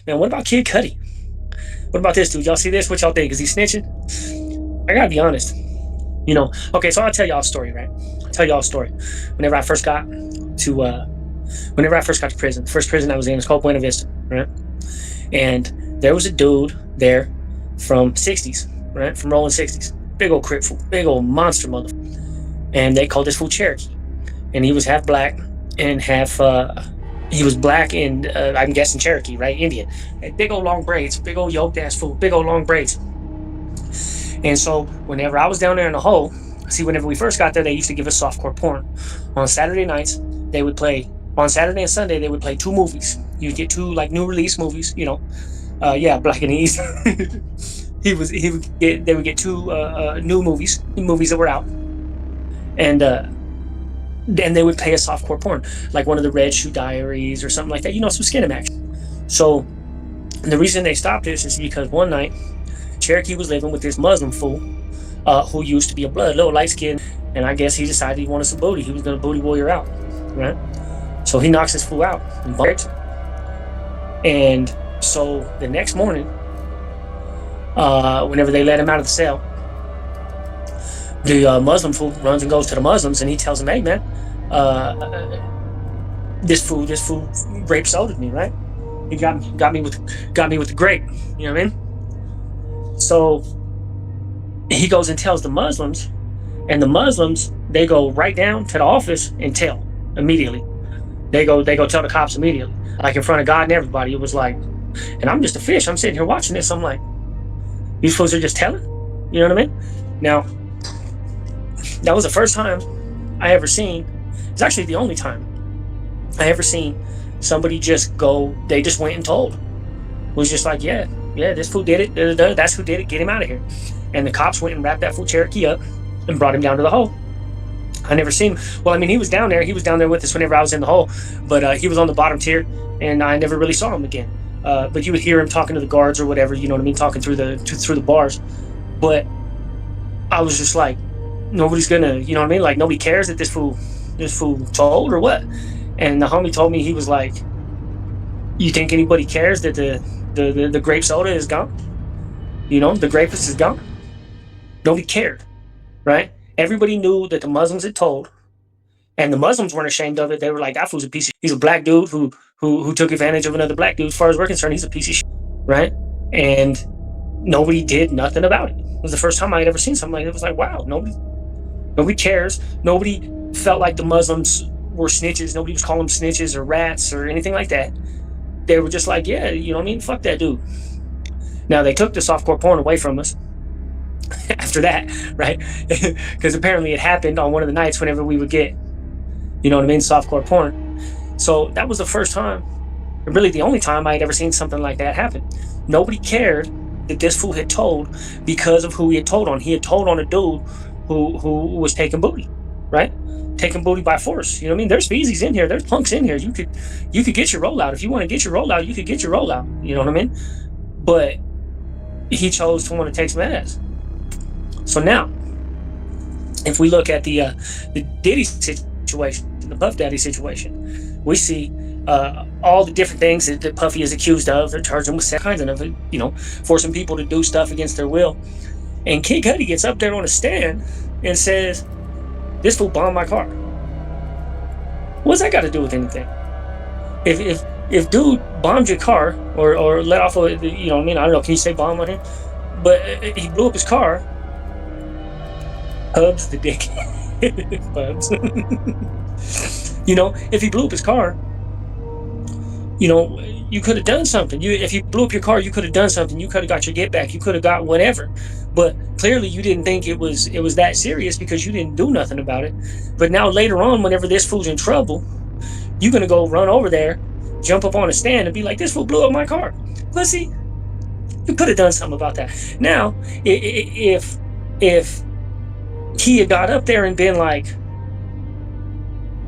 Man, what about Kid Cudi? What about this dude? Y'all see this? What y'all think? Is he snitching? I gotta be honest. Okay, so I'll tell y'all a story, right? I'll tell y'all a story. Whenever I first got to prison, the first prison I was in was called Buena Vista, right? And there was a dude there from 60s, right? From rolling 60s. Big old crip fool, big old monster motherfucker. And they called this fool Cherokee. And he was half black and half he was black and I'm guessing Cherokee, right? Indian. Had big old long braids, big old yoked ass fool, big old long braids. And so whenever I was down there in the hole, see, whenever we first got there, they used to give us softcore porn. On Saturday nights, they would play, on Saturday and Sunday, they would play 2 movies. You'd get 2 like new release movies, Black and East. They would get 2 new movies that were out. And then they would play a softcore porn, like one of the Red Shoe Diaries or something like that, some skin action. So the reason they stopped this is because one night, Cherokee was living with this Muslim fool who used to be a little light skin, and I guess he decided he wanted some booty. He was gonna booty warrior out, right? So he knocks this fool out and bumped. And so the next morning, whenever they let him out of the cell, the Muslim fool runs and goes to the Muslims and he tells them, "Hey man, this fool grape sodaed me, right? He got me with the grape, you know what I mean?" So he goes and tells the Muslims, and the Muslims, they go right down to the office and tell immediately. They go tell the cops immediately, like in front of God and everybody. It was like, and I'm just a fish. I'm sitting here watching this. I'm like, these fools are just telling. You know what I mean? Now, that was the first time I ever seen. It's actually the only time I ever seen somebody just go. They just went and told. It was just like, yeah, this fool did it. That's who did it. Get him out of here. And the cops went and wrapped that fool Cherokee up and brought him down to the hole. I never seen him. Well, I mean, he was down there. He was down there with us whenever I was in the hole, but he was on the bottom tier, and I never really saw him again. But you would hear him talking to the guards or whatever, you know what I mean, talking through the bars. But I was just like, nobody's gonna, you know what I mean? Like, nobody cares that this fool told or what? And the homie told me, he was like, you think anybody cares that the grape soda is gone? The grapist is gone? Nobody cared, right? Everybody knew that the Muslims had told, and the Muslims weren't ashamed of it. They were like, that fool's a piece of shit. He's a black dude who took advantage of another black dude. As far as we're concerned, he's a piece of shit, right? And nobody did nothing about it. It was the first time I had ever seen something like that. It was like, wow, nobody cares. Nobody felt like the Muslims were snitches. Nobody was calling them snitches or rats or anything like that. They were just like, yeah, you know what I mean? Fuck that dude. Now, they took the softcore porn away from us after that, right? Because apparently it happened on one of the nights whenever we would get, softcore porn. So that was the first time, and really the only time I had ever seen something like that happen. Nobody cared that this fool had told because of who he had told on. He had told on a dude who was taking booty, right? Taking booty by force. You know what I mean? There's feezies in here. There's punks in here. You could get your rollout. If you want to get your rollout, you could get your rollout. You know what I mean? But he chose to want to take some ass. So now, if we look at the Diddy situation, the Puff Daddy situation, we see all the different things that Puffy is accused of. They're charging with sex kinds of, forcing people to do stuff against their will. And Kid Cudi gets up there on a stand and says, "This fool bombed my car." What's that got to do with anything? If dude bombed your car or let off I don't know, can you say bomb on him? But he blew up his car. Hubs the dick. Bubs. If he blew up his car, you could have done something. If you blew up your car, you could have done something. You could have got your get back. You could have got whatever. But clearly you didn't think it was that serious because you didn't do nothing about it. But now later on, whenever this fool's in trouble, you're gonna go run over there, jump up on a stand and be like, "This fool blew up my car." Pussy, you could have done something about that. Now, if he had got up there and been like,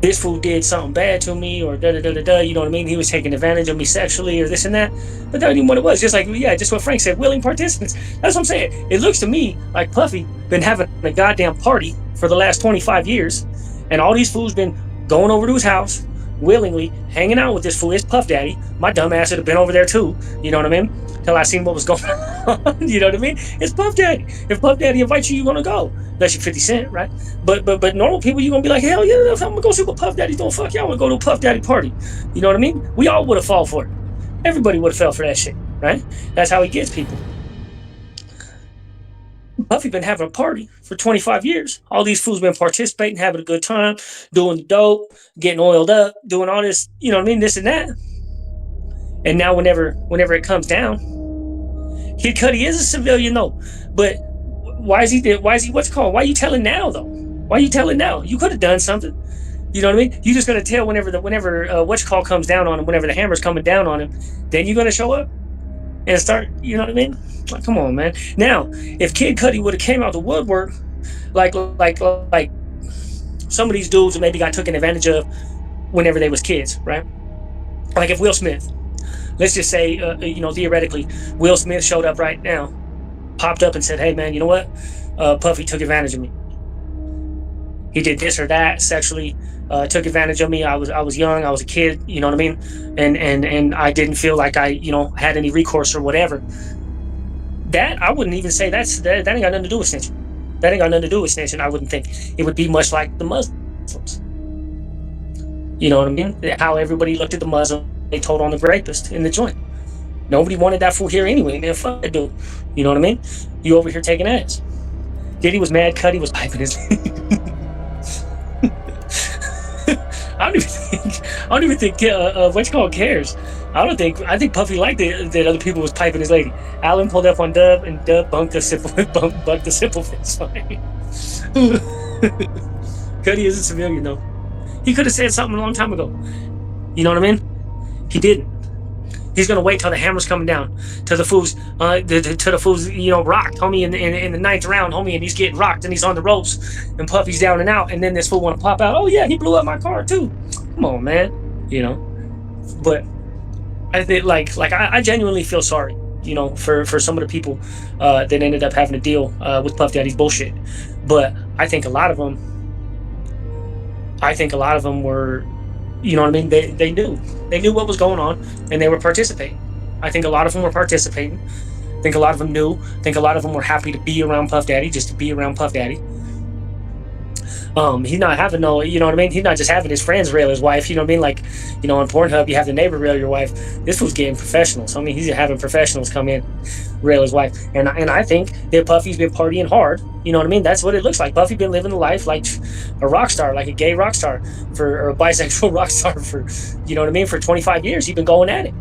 "This fool did something bad to me," or you know what I mean? He was taking advantage of me sexually or this and that. But that wasn't even what it was. Just like, just what Frank said, willing participants. That's what I'm saying. It looks to me like Puffy been having a goddamn party for the last 25 years, and all these fools been going over to his house, willingly hanging out with this fool. It's Puff Daddy. My dumb ass would have been over there too. You know what I mean? Till I seen what was going on. You know what I mean? It's Puff Daddy. If Puff Daddy invites you, you're gonna go. Unless you're 50 Cent, right? But normal people, you're gonna be like, hell yeah, I'm gonna go see what Puff Daddy's doing. Fuck yeah, I wanna go to a Puff Daddy party. You know what I mean? We all would have fallen for it. Everybody would have fell for that shit, right? That's how he gets people. Puffy been having a party for 25 years. All these fools been participating, having a good time, doing the dope, getting oiled up, doing all this, you know what I mean, this and that. And now whenever it comes down, Kid Cudi is a civilian though. But why is he what's it called? Why are you telling now though? Why are you telling now? You could have done something. You know what I mean? You just gonna tell whenever what's call comes down on him, whenever the hammer's coming down on him, then you're gonna show up and start, you know what I mean? Like, come on, man. Now, if Kid Cudi would have came out the woodwork, like some of these dudes maybe got taken advantage of whenever they was kids, right? Like if Will Smith, let's just say, theoretically, Will Smith showed up right now, popped up and said, "Hey, man, you know what? Puffy took advantage of me. He did this or that sexually, took advantage of me. I was young, I was a kid, you know what I mean? And I didn't feel like I, had any recourse or whatever." That I wouldn't even say that ain't got nothing to do with snitching. That ain't got nothing to do with snitching. I wouldn't think. It would be much like the Muslims. You know what I mean? How everybody looked at the Muslim, they told on the rapist in the joint. Nobody wanted that fool here anyway, man. Fuck that dude. You know what I mean? You over here taking ass. Diddy was mad, Cudi was piping his I don't even think what's called cares. I think Puffy liked it that other people was piping his lady. Allen pulled up on Dub and Dub bunked the simple fist fight. Cudi is a civilian though. He could have said something a long time ago. You know what I mean? He didn't. He's gonna wait till the hammer's coming down, till the fools, rocked, homie, in the ninth round, homie, and he's getting rocked and he's on the ropes, and Puffy's down and out, and then this fool want to pop out. Oh yeah, he blew up my car too. Come on, man. But I think I genuinely feel sorry, for some of the people that ended up having to deal with Puff Daddy's bullshit. But I think a lot of them were, you know what I mean? They knew what was going on, and they were participating. I think a lot of them were participating. I think a lot of them knew. I think a lot of them were happy to be around Puff Daddy, just to be around Puff Daddy. He's not having no, you know what I mean? He's not just having his friends rail his wife, you know what I mean? Like, on Pornhub, you have the neighbor rail your wife. This was getting professionals. I mean, he's having professionals come in, rail his wife. And I think that Puffy's been partying hard. You know what I mean? That's what it looks like. Puffy been living the life like a rock star, like a gay rock star, or a bisexual rock star for, you know what I mean? For 25 years, he's been going at it.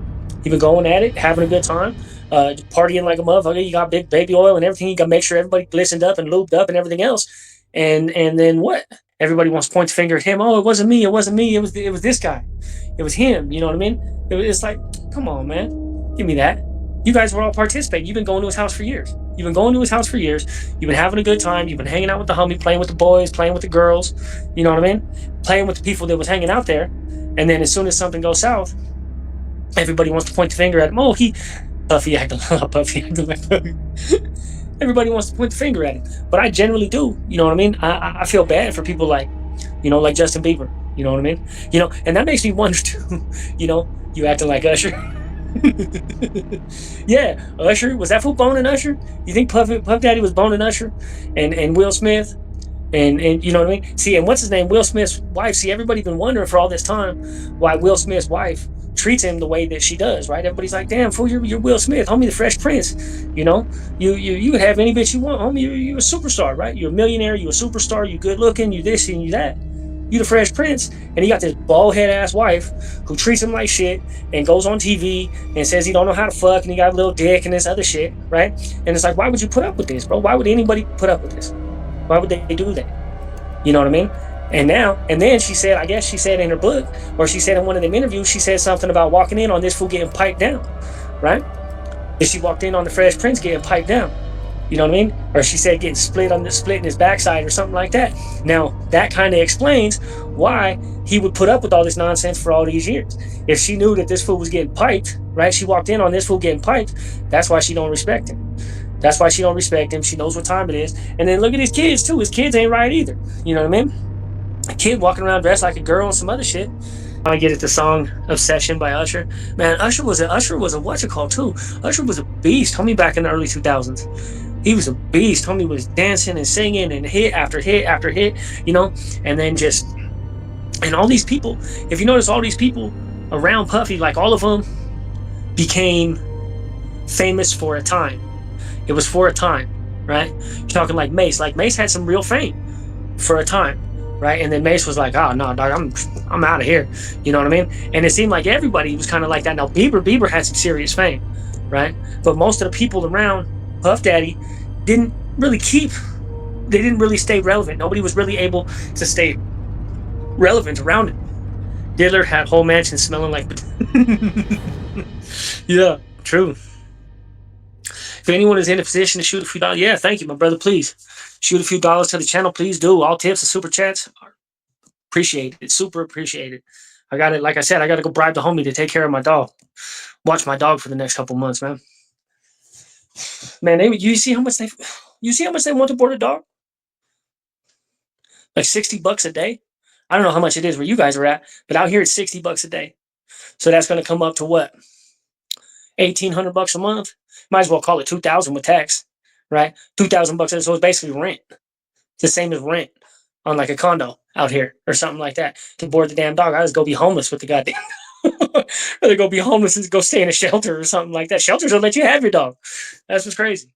He's been going at it, having a good time, partying like a motherfucker. You got big baby oil and everything. You got to make sure everybody glistened up and lubed up and everything else. And then what? Everybody wants to point the finger at him. Oh, it wasn't me. It wasn't me. It was this guy. It was him. You know what I mean? It's like, come on, man. Give me that. You guys were all participating. You've been going to his house for years. You've been having a good time. You've been hanging out with the homie, playing with the boys, playing with the girls. You know what I mean? Playing with the people that was hanging out there. And then as soon as something goes south, everybody wants to point the finger at him. Oh, Puffy acting like Puffy. Everybody wants to point the finger at him, but I generally do. You know what I mean? I feel bad for people like Justin Bieber. You know what I mean? And that makes me wonder too. You acting like Usher. Yeah, Usher, was that fool boning Usher? You think Puff Daddy was boning Usher and Will Smith? And you know what I mean? See, and what's his name? Will Smith's wife. See, everybody been wondering for all this time why Will Smith's wife treats him the way that she does, right? Everybody's like, damn fool, you're Will Smith, homie, the Fresh Prince. You would have any bitch you want, homie. You're a superstar, right? You're a millionaire, you're a superstar, you good looking, you this and you that. You the Fresh Prince, and he got this bald head ass wife who treats him like shit and goes on TV and says he don't know how to fuck and he got a little dick and this other shit, right? And it's like, why would you put up with this, bro? Why would anybody put up with this? Why would they do that? You know what I mean? And then she said, I guess she said in her book, or she said in one of them interviews, she said something about walking in on this fool getting piped down, right? That she walked in on the Fresh Prince getting piped down. You know what I mean? Or she said getting split in his backside or something like that. Now, that kind of explains why he would put up with all this nonsense for all these years. If she knew that this fool was getting piped, right? She walked in on this fool getting piped. That's why she don't respect him. That's why she don't respect him. She knows what time it is. And then look at his kids, too. His kids ain't right either. You know what I mean? A kid walking around dressed like a girl and some other shit. I get it. The song "Obsession" by Usher. Man, Usher was a what's it called too. Usher was a beast, homie. Back in the early 2000s, he was a beast. Homie was dancing and singing and hit after hit after hit. You know, and then just and all these people. If you notice, all these people around Puffy, like all of them, became famous for a time. It was for a time, right? You're talking like Mace. Like Mace had some real fame for a time, right? And then Mace was like, "Oh no, dog, I'm out of here." You know what I mean? And it seemed like everybody was kind of like that. Now Bieber had some serious fame, right? But most of the people around Puff Daddy didn't really keep. They didn't really stay relevant. Nobody was really able to stay relevant around it. Diddler had whole mansion smelling like. Yeah, true. If anyone is in a position to shoot a few dollars, yeah, thank you, my brother. Please shoot a few dollars to the channel. Please do. All tips and super chats are appreciated. Super appreciated. I got it. Like I said, I got to go bribe the homie to take care of my dog. Watch my dog for the next couple months, man. Man, you see how much they want to board a dog? Like $60 a day. I don't know how much it is where you guys are at, but out here it's $60 a day. So that's going to come up to what? $1,800 a month. Might as well call it 2,000 with tax, right? $2,000. So it's basically rent. It's the same as rent on like a condo out here or something like that. To board the damn dog, I just go be homeless with the goddamn. Rather go be homeless and go stay in a shelter or something like that. Shelters will let you have your dog. That's what's crazy.